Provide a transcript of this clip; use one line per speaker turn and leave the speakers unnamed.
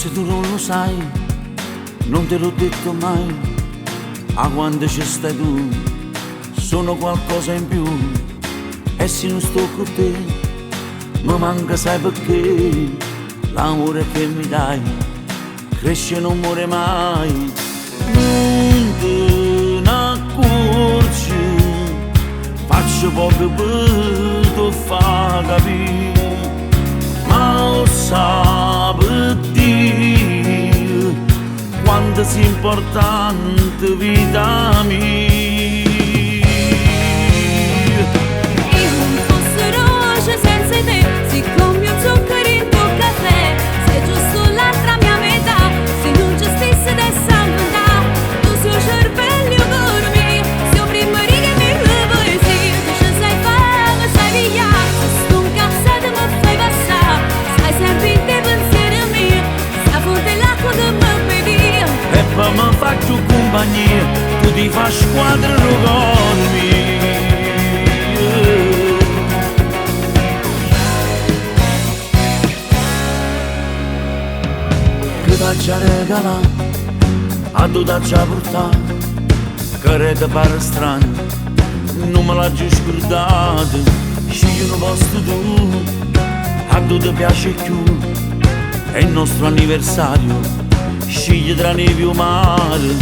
se tu non lo sai, non te l'ho detto mai, a quando ci stai tu, sono qualcosa in più, e se non sto con te, mi manca sai perché, l'amore che mi dai, cresce e non muore mai, non te ne accorgi, faccio poco per te fa capire, ma lo sa per dire quanto sia importante vita mia.
Io non fosse roce senza te, siccome un zucchero in tuo caffè, sei giusto l'altra mia metà, se non ci stesse adesso a metà, tu sei cervello per me, se prima righe mi poesia, tu ci sai fare, sai via, se sto incazzato mi fai passare, stai sempre in te pensiero mio, sta fuori l'acqua che mi bevi.
E poi mi faccio compagnia, tu ti fai squadra con me. Che t'accia regalà, a tu t'accia portare, che ti pare strano, non me l'ha già scordato, scegli un posto tu, a tu ti piace più, è il nostro anniversario, scegli tra neve o mare,